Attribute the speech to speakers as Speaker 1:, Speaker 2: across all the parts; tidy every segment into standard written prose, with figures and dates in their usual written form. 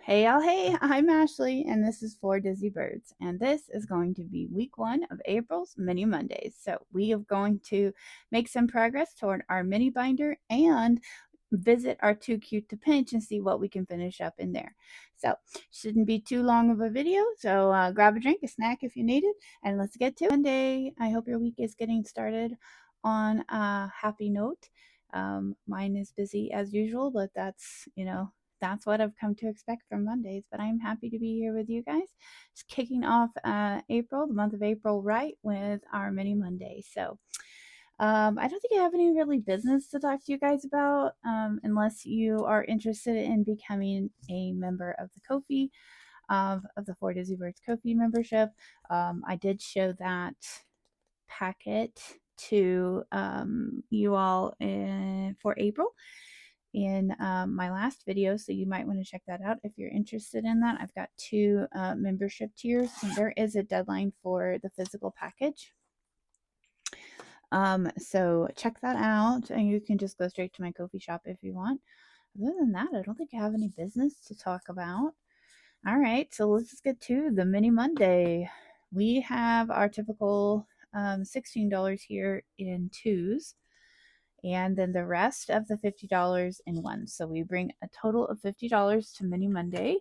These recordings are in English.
Speaker 1: Hey y'all, hey, I'm Ashley, and this is for Dizzy Birds, and this is going to be week 1 of April's Mini Mondays. So we are going to make some progress toward our mini binder and visit our Too Cute to Pinch and see what we can finish up in there. So shouldn't be too long of a video, so grab a drink, a snack if you need it, and let's get to Monday. I hope your week is getting started on a happy note. Mine is busy as usual, but that's what I've come to expect from Mondays, but I'm happy to be here with you guys. Just kicking off April, the month of April, right, with our mini Monday. So I don't think I have any really business to talk to you guys about unless you are interested in becoming a member of the Ko-fi, of the For Dizzy Birds Ko-fi membership. I did show that packet to you all for April in my last video, so you might want to check that out if you're interested in that. I've got 2 membership tiers, and there is a deadline for the physical package. So check that out, and you can just go straight to my Ko-fi shop if you want. Other than that, I don't think I have any business to talk about. All right, so let's just get to the mini Monday. We have our typical $16 here in 2s, and then the rest of the $50 in 1s. So we bring a total of $50 to Mini Monday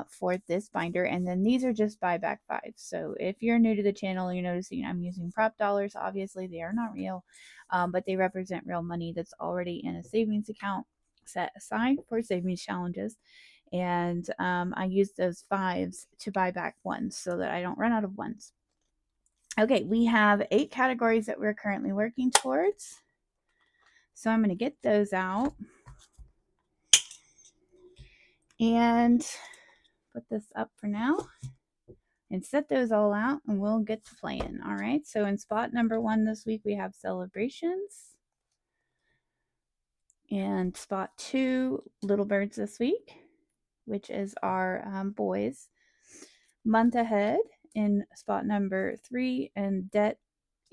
Speaker 1: for this binder, and then these are just buyback 5s. So if you're new to the channel, you're noticing I'm using prop dollars. Obviously, they are not real, but they represent real money that's already in a savings account set aside for savings challenges. And I use those 5s to buy back 1s so that I don't run out of 1s. Okay, we have 8 categories that we're currently working towards. So I'm going to get those out and put this up for now and set those all out, and we'll get to playing. All right, so in spot number 1 this week, we have Celebrations. And spot 2, Little Birds this week, which is our boys. Month Ahead in spot number 3, and Debt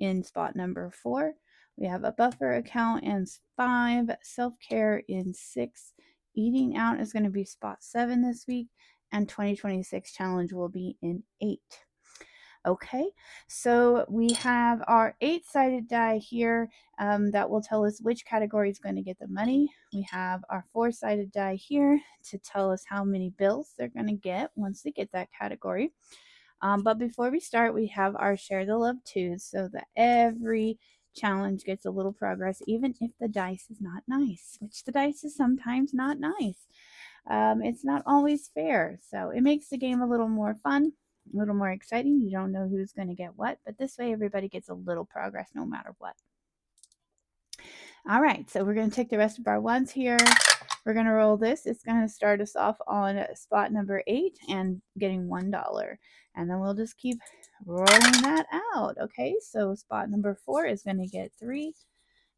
Speaker 1: in spot number 4. We have a buffer account in 5, self-care in 6, eating out is going to be spot 7 this week, and 2026 challenge will be in 8. Okay, so we have our 8-sided die here that will tell us which category is going to get the money. We have our 4-sided die here to tell us how many bills they're going to get once they get that category. But before we start, we have our Share the Love 2s, so that every challenge gets a little progress, even if the dice is not nice, which the dice is sometimes not nice. It's not always fair, so it makes the game a little more fun, a little more exciting. You don't know who's going to get what, but this way everybody gets a little progress no matter what. All right, so we're going to take the rest of our 1s here. We're going to roll this. It's going to start us off on spot number 8 and getting $1. And then we'll just keep rolling that out. Okay, so spot number 4 is going to get 3.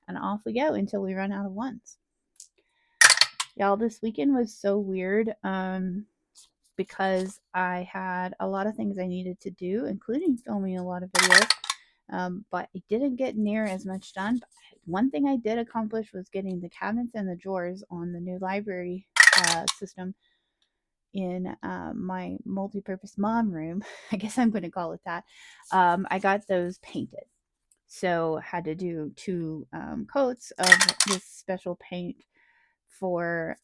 Speaker 1: And off we go until we run out of 1s. Y'all, this weekend was so weird because I had a lot of things I needed to do, including filming a lot of videos. But I didn't get near as much done. But one thing I did accomplish was getting the cabinets and the drawers on the new library system in my multi-purpose mom room. I guess I'm going to call it that. I got those painted. So had to do 2 coats of this special paint for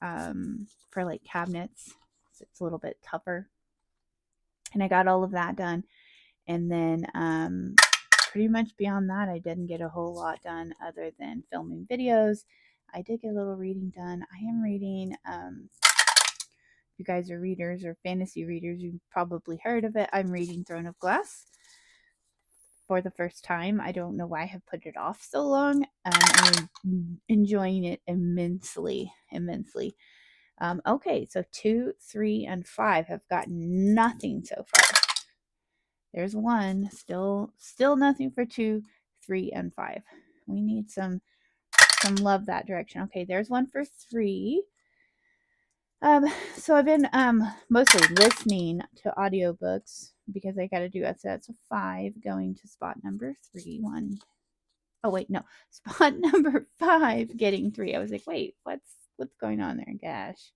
Speaker 1: like cabinets. So it's a little bit tougher. And I got all of that done. And then pretty much beyond that, I didn't get a whole lot done other than filming videos. I did get a little reading done. I am reading, if you guys are readers or fantasy readers, you've probably heard of it. I'm reading Throne of Glass for the first time. I don't know why I have put it off so long. I'm enjoying it immensely. Okay, so 2, 3, and 5 have gotten nothing so far. There's 1, still nothing for 2, 3, and 5. We need some love that direction. Okay, there's 1 for 3. So I've been mostly listening to audiobooks because I got to do that. So that's a 5 going to spot number 3. 1. Oh wait, no, spot number 5 getting 3. I was like, wait, what's going on there? Gosh.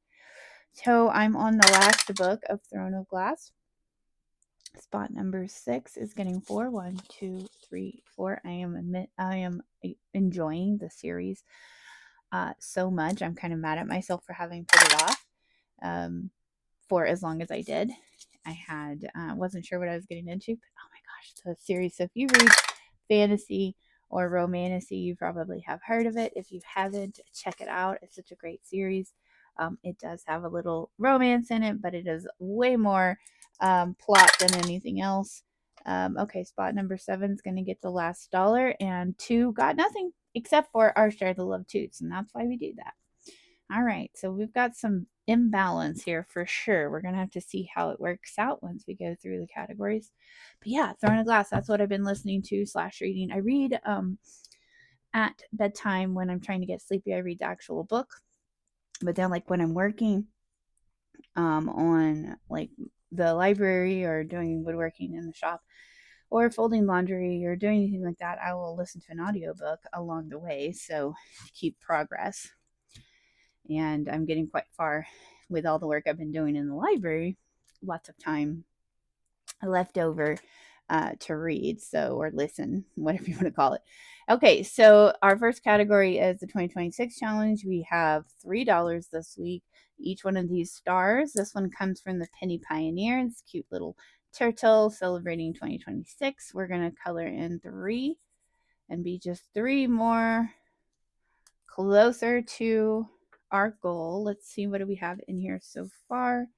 Speaker 1: So I'm on the last book of Throne of Glass. Spot number 6 is getting 4. 1, 2, 3, 4. I am enjoying the series so much. I'm kind of mad at myself for having put it off for as long as I did. I wasn't sure what I was getting into, but oh my gosh, the series. So if you read fantasy or romantasy, you probably have heard of it. If you haven't, check it out. It's such a great series. It does have a little romance in it, but it is way more plot than anything else. Okay, spot number 7 is going to get the last dollar, and 2 got nothing except for our share the love toots, and that's why we do that. All right, so we've got some imbalance here for sure. We're going to have to see how it works out once we go through the categories. But yeah, Throne of Glass, that's what I've been listening to / reading. I read at bedtime when I'm trying to get sleepy. I read the actual book. But then like when I'm working on like the library or doing woodworking in the shop or folding laundry or doing anything like that, I will listen to an audiobook along the way, so keep progress. And I'm getting quite far with all the work I've been doing in the library. Lots of time left over to read, or listen, whatever you want to call it. Okay, so our first category is the 2026 challenge. We have $3 this week. Each one of these stars, this one comes from the Penny Pioneer. It's a cute little turtle celebrating 2026. We're going to color in 3 and be just 3 more closer to our goal. Let's see, what do we have in here so far?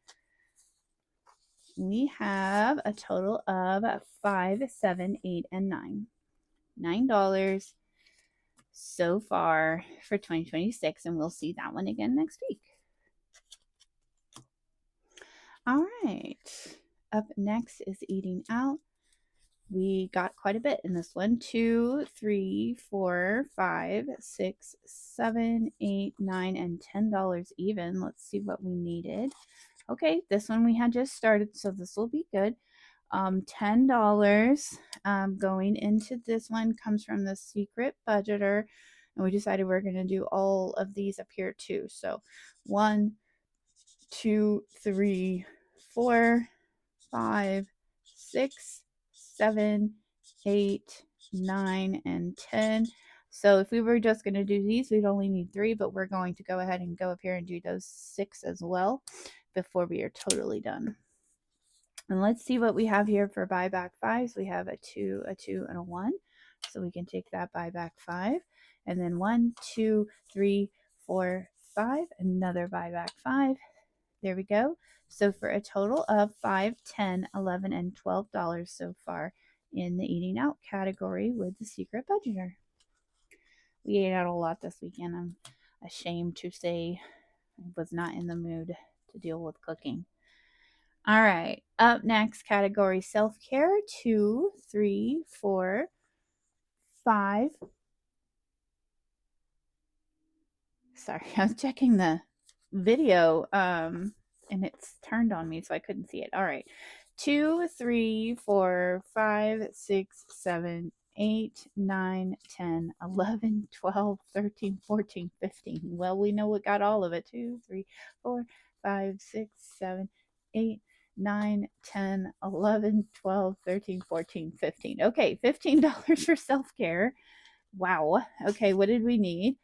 Speaker 1: We have a total of 5, 7, 8, and 9. $9 so far for 2026, and we'll see that one again next week. All right, up next is eating out. We got quite a bit in this one. 2, 3, 4, 5, 6, 7, 8, 9, and $10 even. Let's see what we needed. Okay, this one we had just started, so this will be good. $10 going into this one comes from the Secret Budgeter, and we decided we're going to do all of these up here too. So 1, 2, 3, 4, 5, 6, 7, 8, 9, and 10. So if we were just going to do these, we'd only need 3, but we're going to go ahead and go up here and do those 6 as well before we are totally done. And let's see what we have here for buyback 5s. We have a 2, a 2, and a 1. So we can take that buyback 5. And then 1, 2, 3, 4, 5. Another buyback 5. There we go. So for a total of $5, $10, $11, and $12 so far in the eating out category with the Secret Budgeter. We ate out a lot this weekend. I'm ashamed to say I was not in the mood to deal with cooking. All right, up next, category self-care. 2, 3, 4, 5. Sorry, I was checking the video and it's turned on me so I couldn't see it. All right, 2, 3, 4, 5, 6, 7, 8, 9, 10, 11, 12, 13, 14, 15. Well, we know what got all of it. 2, 3, 4, 5, 6, 7, 8, 9, 10, 11, 12, 13, 14, 15. Okay, $15 for self-care. Wow. Okay, what did we need?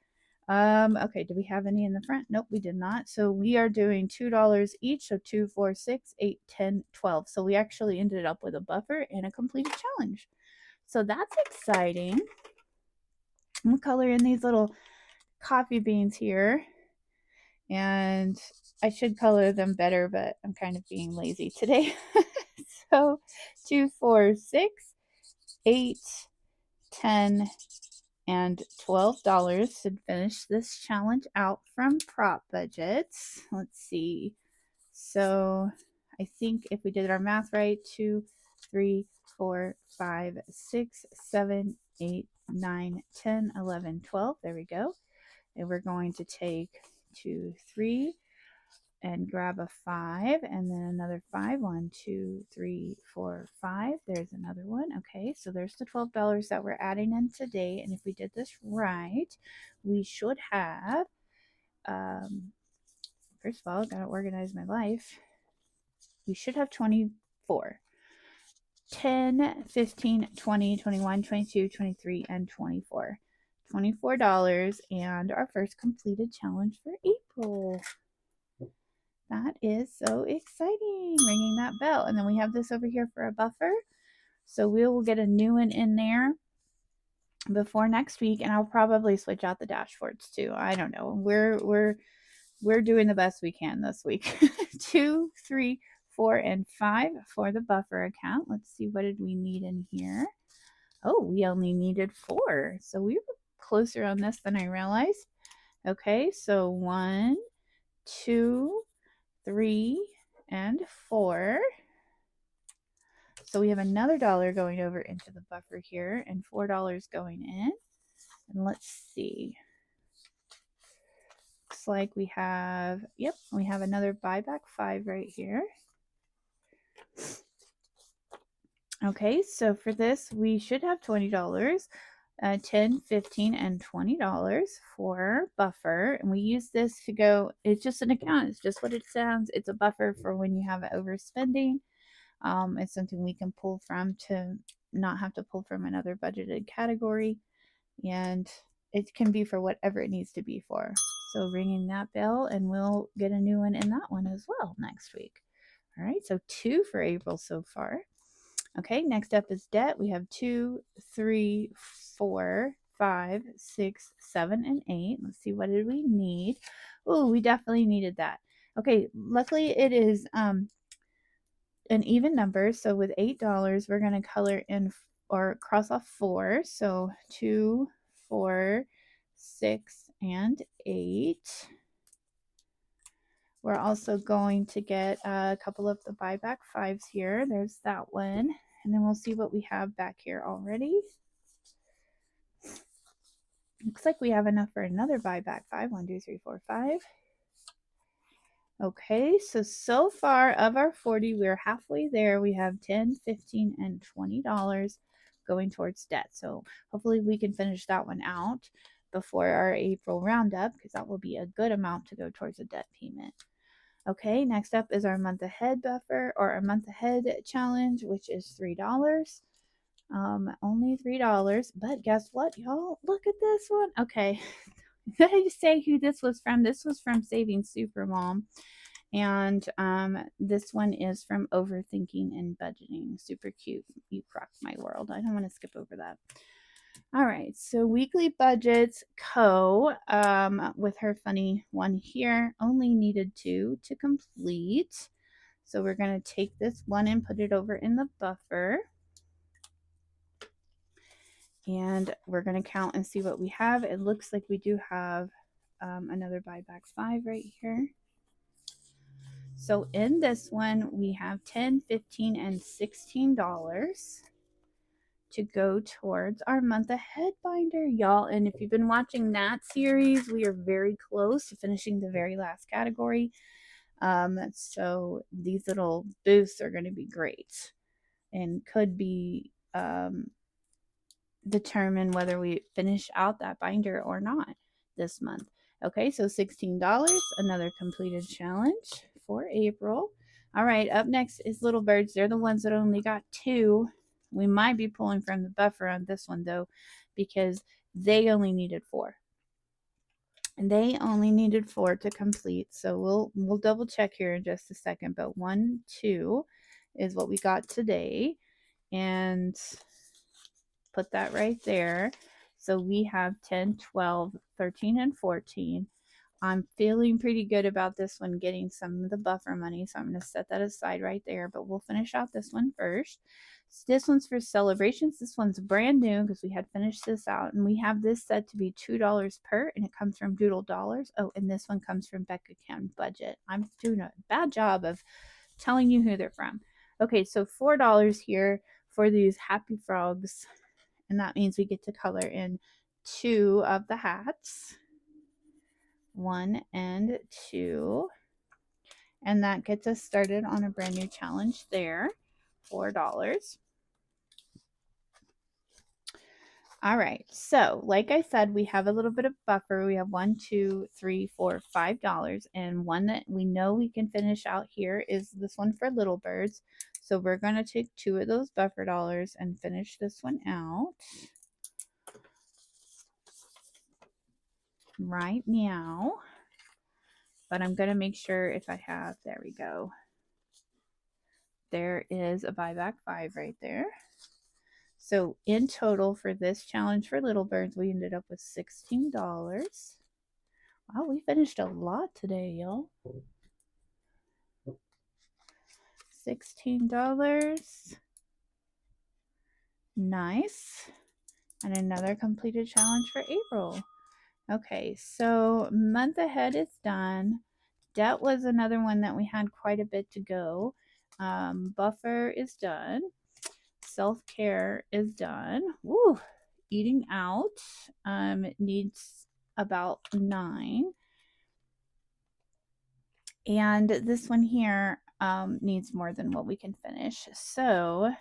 Speaker 1: Okay, do we have any in the front? Nope, we did not. So we are doing $2 each. So 2, 4, 6, 8, 10, 12. So we actually ended up with a buffer and a completed challenge. So that's exciting. I'm gonna color in these little coffee beans here. And I should color them better, but I'm kind of being lazy today. So 2, 4, 6, 8, 10, and $12 should finish this challenge out from Prop Budgets. Let's see. So I think if we did our math right, 2, 3, 4, 5, 6, 7, 8, 9, 10, 11, 12. There we go. And we're going to take 2, 3 and grab a 5 and then another 5. 1, 2, 3, 4, 5. There's another one. Okay, so there's the $12 that we're adding in today. And if we did this right, we should have, First of all, I gotta organize my life. We should have 24. 10, 15, 20, 21, 22, 23, and 24. $24 and our first completed challenge for April. That is so exciting. Ringing that bell. And then we have this over here for a buffer. So we will get a new one in there before next week, and I'll probably switch out the dashboards too. I don't know. We're doing the best we can this week. 2, 3, 4, and 5 for the buffer account. Let's see, what did we need in here? Oh, we only needed 4. So we were closer on this than I realized. Okay, so 1, 2, 3, and 4. So we have another $1 going over into the buffer here and $4 going in. And let's see. Looks like we have, yep, we have another buyback 5 right here. Okay, so for this, we should have $20, $10, $15, and $20 for buffer. And we use this to go, it's just an account. It's just what it sounds. It's a buffer for when you have overspending. It's something we can pull from to not have to pull from another budgeted category. And it can be for whatever it needs to be for. So ringing that bell, and we'll get a new one in that one as well next week. All right, so 2 for April so far. Okay, next up is debt. We have 2, 3, 4, 5, 6, 7, and 8. Let's see, what did we need? Oh, we definitely needed that. Okay, luckily it is an even number. So with $8, we're going to color in or cross off 4. So 2, 4, 6, and 8. We're also going to get a couple of the buyback 5s here. There's that one. And then we'll see what we have back here already. Looks like we have enough for another buyback 5. 1, 2, 3, 4, 5. Okay, so far of our 40, we're halfway there. We have 10, 15, and $20 going towards debt. So hopefully we can finish that one out before our April roundup, because that will be a good amount to go towards a debt payment. Okay, next up is our month ahead buffer, or our month ahead challenge, which is $3. Only $3, but guess what, y'all? Look at this one. Okay, did I say who this was from? This was from Saving Supermom. And this one is from Overthinking and Budgeting. Super cute. You rocked my world. I don't want to skip over that. All right, so Weekly Budgets Co. With her funny one here, only needed 2 to complete. So we're going to take this one and put it over in the buffer. And we're going to count and see what we have. It looks like we do have another buyback 5 right here. So in this one, we have $10, $15, and $16 to go towards our month ahead binder, y'all. And if you've been watching that series, we are very close to finishing the very last category. So these little boosts are going to be great and could be determine whether we finish out that binder or not this month. Okay, so $16, another completed challenge for April. All right, up next is Little Birds. They're the ones that only got 2. We might be pulling from the buffer on this one though, because they only needed 4. And they only needed 4 to complete. So we'll double check here in just a second. But 1, 2 is what we got today. And put that right there. So we have 10, 12, 13, and 14. I'm feeling pretty good about this one getting some of the buffer money, so I'm going to set that aside right there, but we'll finish out this one first. So this one's for celebrations. This one's brand new because we had finished this out, and we have this set to be $2 per, and it comes from Doodle Dollars. Oh, and this one comes from Becca Can Budget. I'm doing a bad job of telling you who they're from. Okay, so $4 here for these Happy Frogs, and that means we get to color in 2 of the hats. 1 and 2, and that gets us started on a brand new challenge there. $4. All right, so like I said, we have a little bit of buffer. We have $1, $2, $3, $4, $5, and one that we know we can finish out here is this one for Little Birds. So we're going to take 2 of those buffer dollars and finish this one out right now. But I'm going to make sure if I have, there we go. There is a buyback 5 right there. So in total for this challenge for Little Birds, we ended up with $16. Wow, we finished a lot today, y'all. $16. Nice. And another completed challenge for April. Okay, so month ahead is done. Debt was another one that we had quite a bit to go. Buffer is done. Self-care is done. Woo! Eating out needs about 9. And this one here needs more than what we can finish. So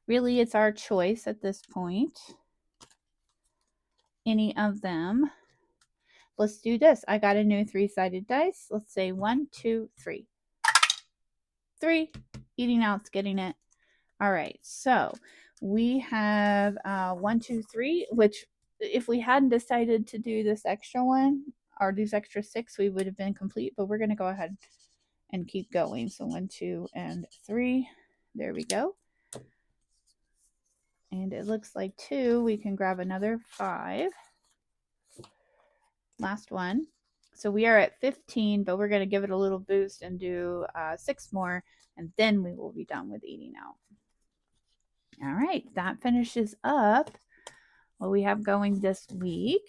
Speaker 1: really it's our choice at this point. Any of them. Let's do this. I got a new 3-sided dice. Let's say 1, 2, 3. 3. Eating out's getting it. All right, so we have 1, 2, 3, which if we hadn't decided to do this extra one or these extra 6, we would have been complete, but we're going to go ahead and keep going. So 1, 2, and 3. There we go. And it looks like 2. We can grab another 5. Last one. So we are at 15, but we're going to give it a little boost and do 6 more, and then we will be done with eating out. All right, that finishes up what we have going this week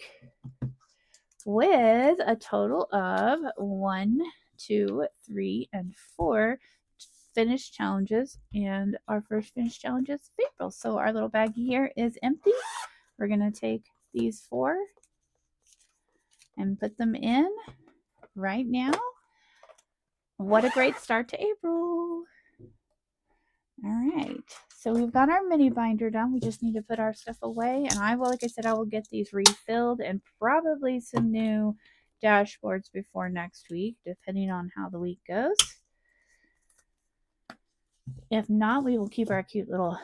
Speaker 1: with a total of 1, 2, 3, and 4 finished challenges, and our first finished challenge is April. So our little baggie here is empty. We're going to take these 4 and put them in right now. What a great start to April. All right, so we've got our mini binder done. We just need to put our stuff away, and I will, like I said, I will get these refilled and probably some new dashboards before next week, depending on how the week goes. If not, we will keep our cute little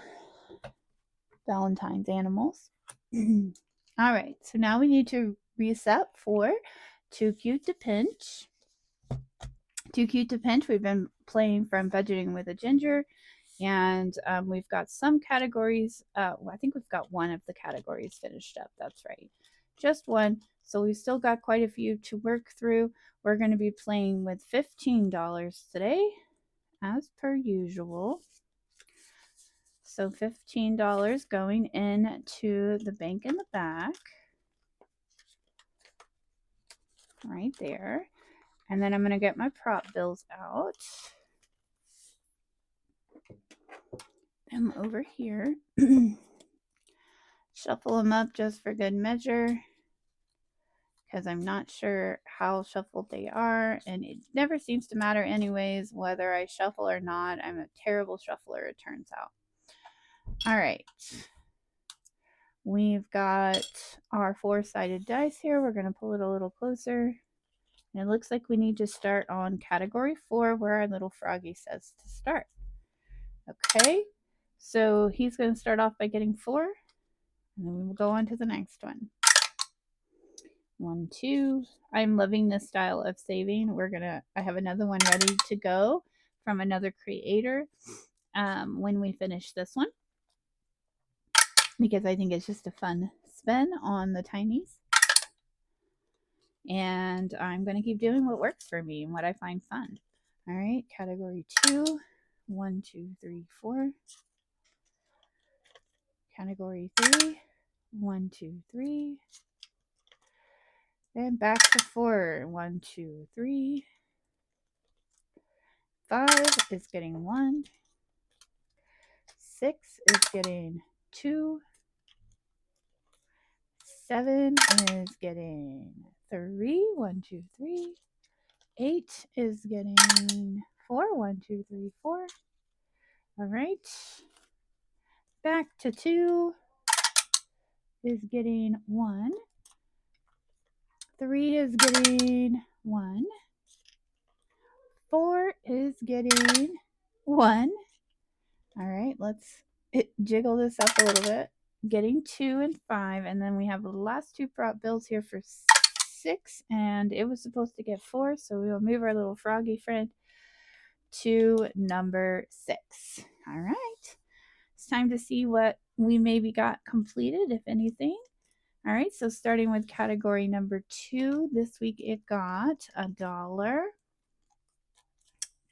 Speaker 1: Valentine's animals. All right, so now we need to reset for Too Cute to Pinch. Too Cute to Pinch, we've been playing from Budgeting with a Ginger, and we've got some categories. I think we've got one of the categories finished up. That's right, just one. So we've still got quite a few to work through. We're going to be playing with $15 today, as per usual. So $15 going into the bank in the back, right there. And then I'm going to get my prop bills out. Them over here. Shuffle them up just for good measure, because I'm not sure how shuffled they are, and it never seems to matter anyways whether I shuffle or not. I'm a terrible shuffler, it turns out. All right. We've got our 4-sided dice here. We're going to pull it a little closer. And it looks like we need to start on category 4, where our little froggy says to start. Okay, so he's going to start off by getting 4, and then we will go on to the next one. 1, 2. I'm loving this style of saving. I have another one ready to go from another creator when we finish this one, because I think it's just a fun spin on the tinies. And I'm going to keep doing what works for me and what I find fun. All right, category 2. 1, 2, 3, 4. Category 3. 1, 2, 3. And back to 4. 1, 2, 3. 5 is getting 1. 6 is getting 2. 7 is getting 3. 1, 2, 3. 8 is getting 4. 1, 2, 3, 4. All right. Back to 2. is getting 1. 3 is getting 1. 4 is getting 1. All right, let's jiggle this up a little bit. Getting 2 and 5, and then we have the last two prop bills here for 6, and it was supposed to get 4, so we will move our little froggy friend to number 6. All right, it's time to see what we maybe got completed, if anything. All right, so starting with category number 2, this week it got $1,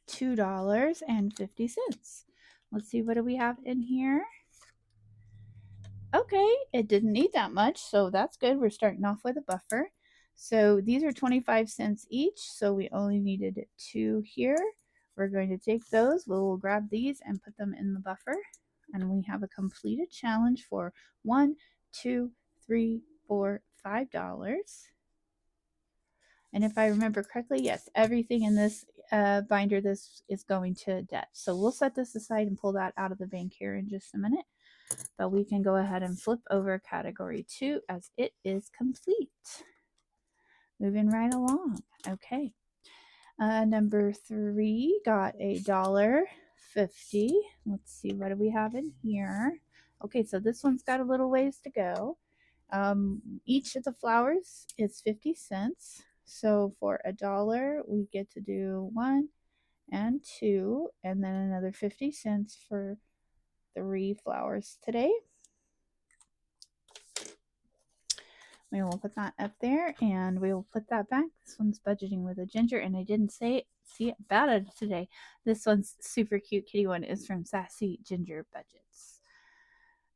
Speaker 1: $2.50. Let's see, what do we have in here? Okay, it didn't need that much, so that's good. We're starting off with a buffer. So these are 25 cents each, so we only needed 2 here. We're going to take those, we'll grab these and put them in the buffer. And we have a completed challenge for $1, $2, $3, $4, $5. And if I remember correctly, yes, everything in this binder, this is going to debt. So we'll set this aside and pull that out of the bank here in just a minute. But we can go ahead and flip over category 2 as it is complete. Moving right along. Okay. Number 3 got $1.50. Let's see, what do we have in here? Okay, so this one's got a little ways to go. Each of the flowers is 50 cents. So for $1, we get to do 1 and 2, and then another 50 cents for 3 flowers today. We will put that up there, and we will put that back. This one's budgeting with a ginger, and I didn't see about it today. This one's super cute kitty one is from Sassy Ginger Budgets.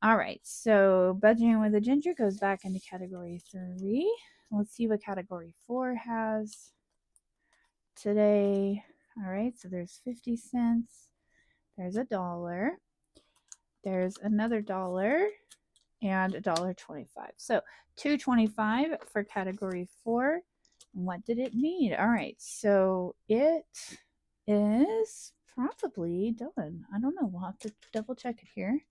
Speaker 1: All right, so budgeting with a ginger goes back into category 3. Let's see what category 4 has today. All right, so there's 50 cents. There's $1. There's another $1. And $1.25. So $2.25 for category 4. And what did it need? All right, so it is probably done. I don't know. We'll have to double check it here.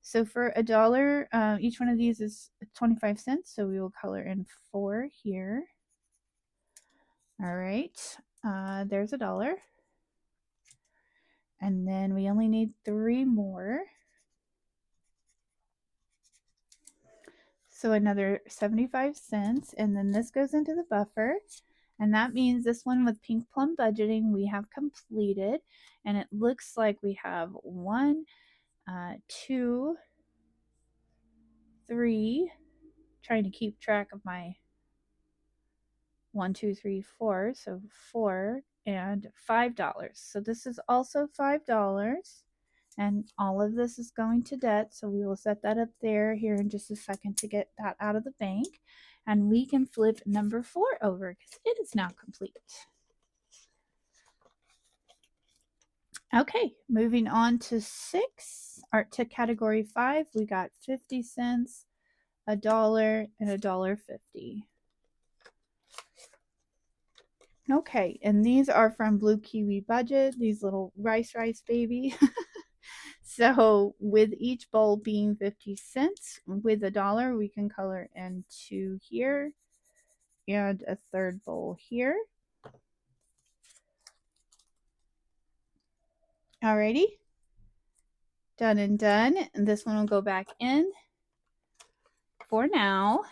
Speaker 1: So for $1, each one of these is 25 cents. So we will color in 4 here. All right, there's $1. And then we only need 3 more. So another 75 cents, and then this goes into the buffer, and that means this one with Pink Plum budgeting we have completed, and it looks like we have 1, 2, 3, trying to keep track of my 1, 2, 3, 4, so 4 and $5. So this is also $5. And all of this is going to debt, so we will set that up there here in just a second to get that out of the bank. And we can flip number 4 over because it is now complete. Okay, moving on to 6, or to category 5, we got 50 cents, $1, and $1.50. Okay, and these are from Blue Kiwi Budget, these little rice baby. So with each bowl being 50 cents, with $1, we can color in 2 here and a third bowl here. Alrighty, done and done. And this one will go back in for now.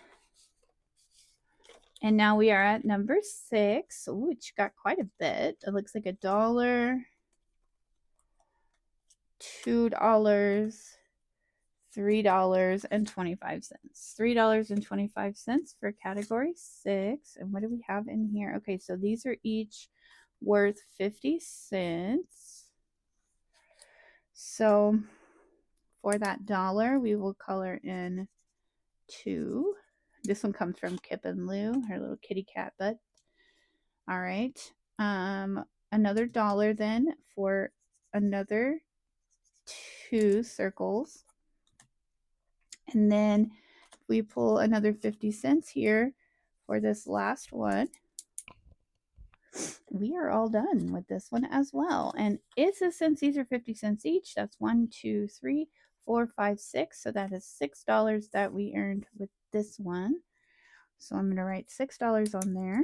Speaker 1: And now we are at number 6, which got quite a bit. It looks like $1, $2, $3.25. $3.25 for category 6. And what do we have in here? Okay, so these are each worth 50 cents. So for that $1, we will color in 2. This one comes from Kip and Lou, her little kitty cat butt. All right. Another $1 then for another 2 circles. And then we pull another 50 cents here for this last one. We are all done with this one as well. And it says since these are 50 cents each, that's 1, 2, 3, 4, 5, 6. So that is $6 that we earned with this one. So I'm going to write $6 on there.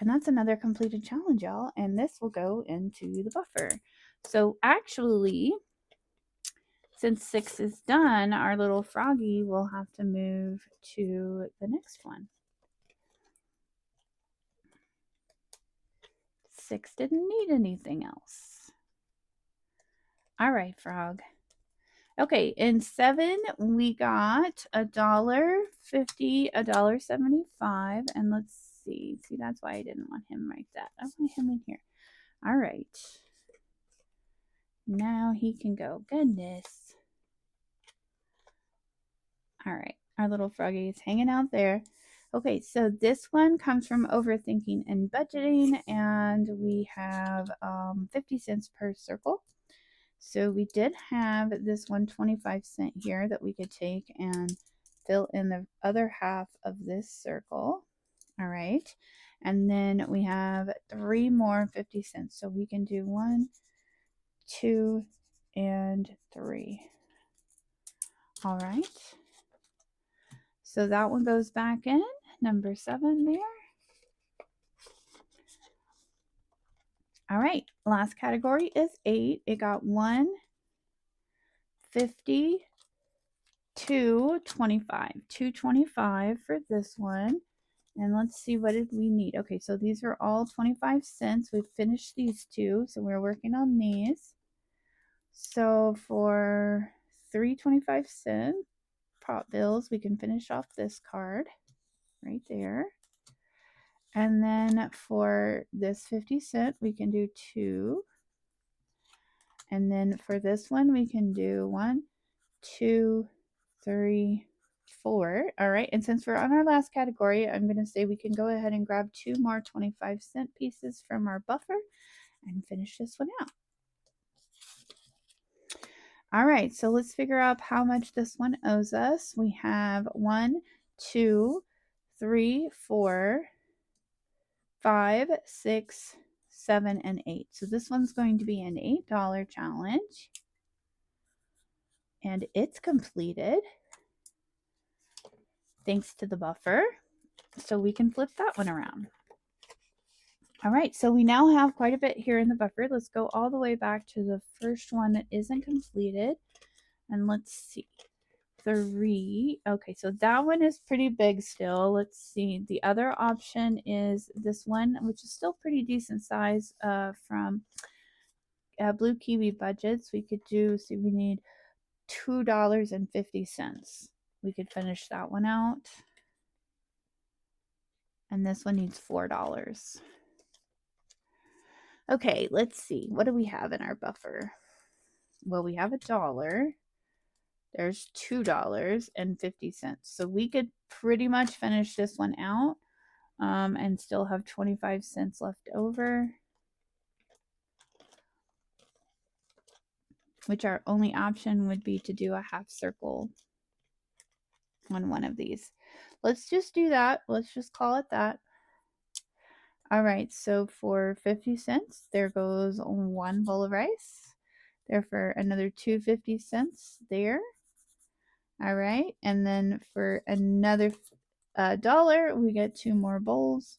Speaker 1: And that's another completed challenge, y'all. And this will go into the buffer. So actually, since 6 is done, our little froggy will have to move to the next one. 6 didn't need anything else. All right, frog. Okay, in 7, we got $1.50, $1.75, and let's see. See, that's why I didn't want him like that. I want him in here. All right. Now he can go. Goodness. All right, our little froggy is hanging out there. Okay, so this one comes from Overthinking and Budgeting, and we have 50 cents per circle. So we did have this 125-cent here that we could take and fill in the other half of this circle. All right, and then we have 3 more 50 cents. So we can do 1, 2, and 3. All right. So that one goes back in, number 7 there. All right, last category is 8. It got 1, 50, 2, 25. 2.25 for this one. And let's see, what did we need? Okay, so these are all 25 cents. We've finished these 2, so we're working on these. So for 3 25-cent pot bills, we can finish off this card right there. And then for this 50 cent, we can do 2. And then for this one, we can do 1, 2, 3, 4. All right. And since we're on our last category, I'm going to say we can go ahead and grab 2 more 25-cent pieces from our buffer and finish this one out. All right. So let's figure out how much this one owes us. We have 1, 2, 3, 4, 5, 6, 7, and 8. So this one's going to be an $8 challenge. And it's completed thanks to the buffer. So we can flip that one around. All right, so we now have quite a bit here in the buffer. Let's go all the way back to the first one that isn't completed. And let's see. 3. Okay, so that one is pretty big still. Let's see. The other option is this one, which is still pretty decent size from Blue Kiwi Budgets. We could do, see, we need $2.50. We could finish that one out. And this one needs $4. Okay, let's see. What do we have in our buffer? Well, we have $1. There's $2.50. So we could pretty much finish this one out and still have 25 cents left over, which our only option would be to do a half circle on one of these. Let's just do that. Let's just call it that. All right, so for 50 cents, there goes 1 bowl of rice. There for another 2.50 cents there. All right, and then for another $1, we get 2 more bowls,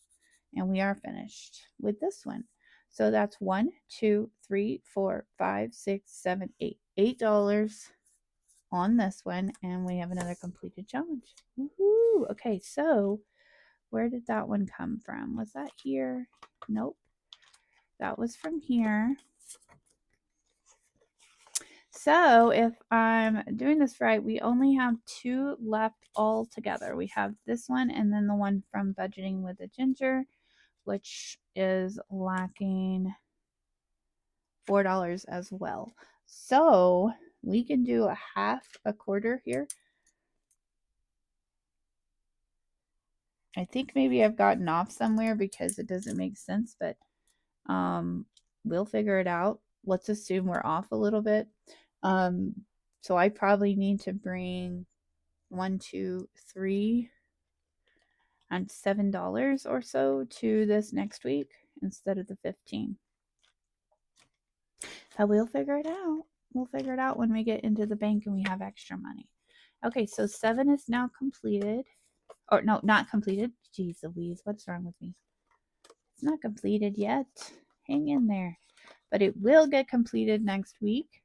Speaker 1: and we are finished with this one. So that's 1, 2, 3, 4, 5, 6, 7, 8. $8 on this one, and we have another completed challenge. Woohoo! Okay, so where did that one come from? Was that here? Nope. That was from here. So if I'm doing this right, we only have 2 left all together. We have this one and then the one from Budgeting with a Ginger, which is lacking $4 as well. So we can do a half, a quarter here. I think maybe I've gotten off somewhere because it doesn't make sense, but we'll figure it out. Let's assume we're off a little bit. So I probably need to bring 1, 2, 3, and $7 or so to this next week instead of the 15. But we'll figure it out. we'll figure it out when we get into the bank and we have extra money. Okay, so 7 is now completed. Or no, not completed. Jeez Louise, what's wrong with me? It's not completed yet. Hang in there. But it will get completed next week.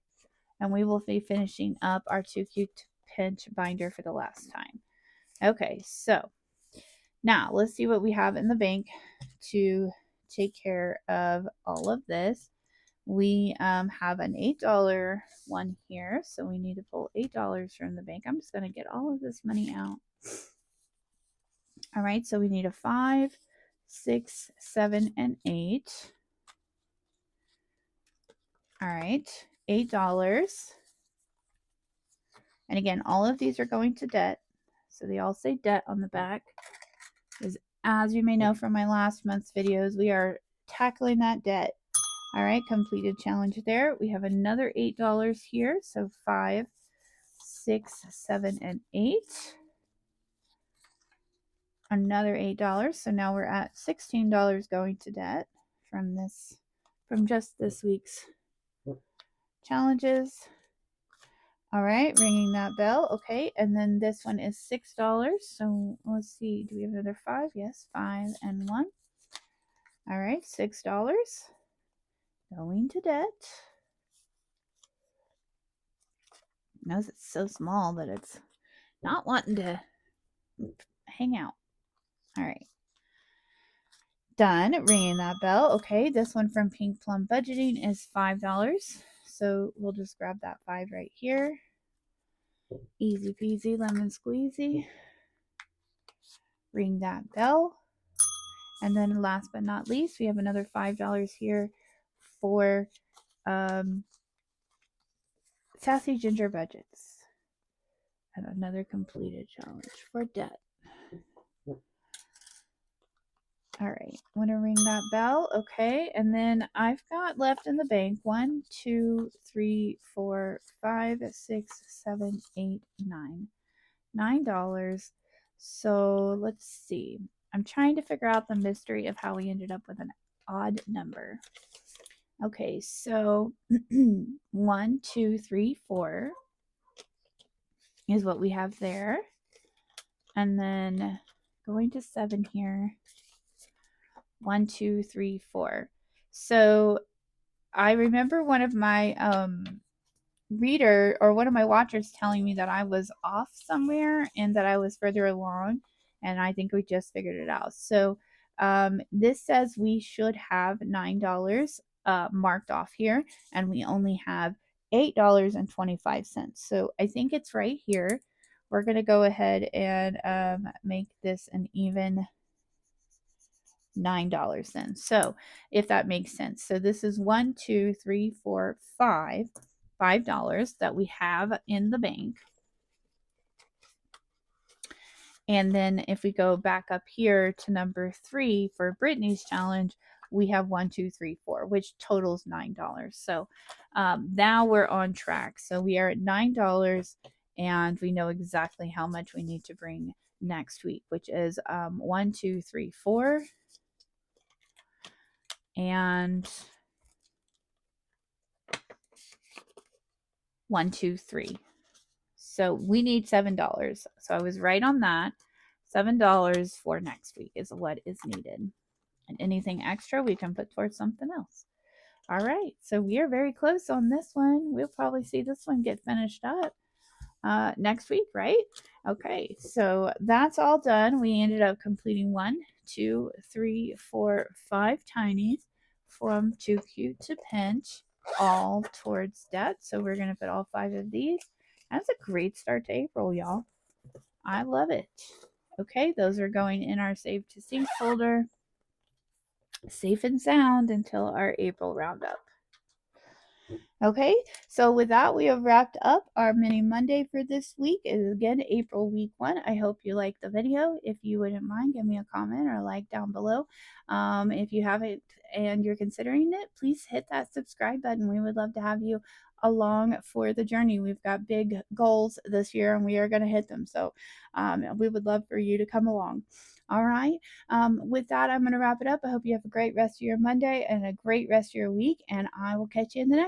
Speaker 1: And we will be finishing up our Too Cute to Pinch binder for the last time. Okay, so now let's see what we have in the bank to take care of all of this. We have an $8 one here, so we need to pull $8 from the bank. I'm just going to get all of this money out. All right, so we need a 5, 6, 7, and 8. All right, $8. And again, all of these are going to debt. So they all say debt on the back. As you may know from my last month's videos, we are tackling that debt. All right, completed challenge there. We have another $8 here. So 5, 6, 7, and 8. Another $8. So now we're at $16 going to debt from just this week's challenges. All right, ringing that bell. Okay, and then this one is $6. So let's see, do we have another 5? Yes, 5 and 1. All right, $6 going to debt. Notice it's so small that it's not wanting to hang out. All right. Done ringing that bell. Okay, this one from Pink Plum Budgeting is $5. So we'll just grab that 5 right here. Easy peasy, lemon squeezy. Ring that bell. And then last but not least, we have another $5 here for Sassy Ginger Budgets. And another completed challenge for debt. All right, I'm gonna ring that bell. Okay, and then I've got left in the bank 1, 2, 3, 4, 5, 6, 7, 8, 9. $9. So let's see. I'm trying to figure out the mystery of how we ended up with an odd number. Okay, so 1, 2, 3, 4 is what we have there. And then going to 7 here. 1, 2, 3, 4. So I remember one of my reader or one of my watchers telling me that I was off somewhere and that I was further along, and I think we just figured it out. So this says we should have $9 marked off here, and we only have $8.25. So I think it's right here. We're going to go ahead and make this an even $9 then. So if that makes sense. So this is 1, 2, 3, 4, 5. $5 that we have in the bank. And then if we go back up here to number 3 for Brittany's challenge, we have 1, 2, 3, 4, which totals $9. So now we're on track. So we are at $9 and we know exactly how much we need to bring next week, which is 1, 2, 3, 4. And 1, 2, 3. So we need $7. So I was right on that. $7 for next week is what is needed. And anything extra we can put towards something else. All right. So we are very close on this one. We'll probably see this one get finished up next week, right? Okay. So that's all done. We ended up completing 1, 2, 3, 4, 5 tinies from Too Cute to Pinch, all towards debt. So we're going to put all 5 of these. That's a great start to April, y'all. I love it. Okay, those are going in our Save to Sync folder. Safe and sound until our April roundup. Okay, so with that, we have wrapped up our mini Monday for this week. It is again April week 1. I hope you liked the video. If you wouldn't mind, give me a comment or a like down below. If you haven't and you're considering it, please hit that subscribe button. We would love to have you along for the journey. We've got big goals this year and we are going to hit them. So we would love for you to come along. All right. With that, I'm going to wrap it up. I hope you have a great rest of your Monday and a great rest of your week, and I will catch you in the next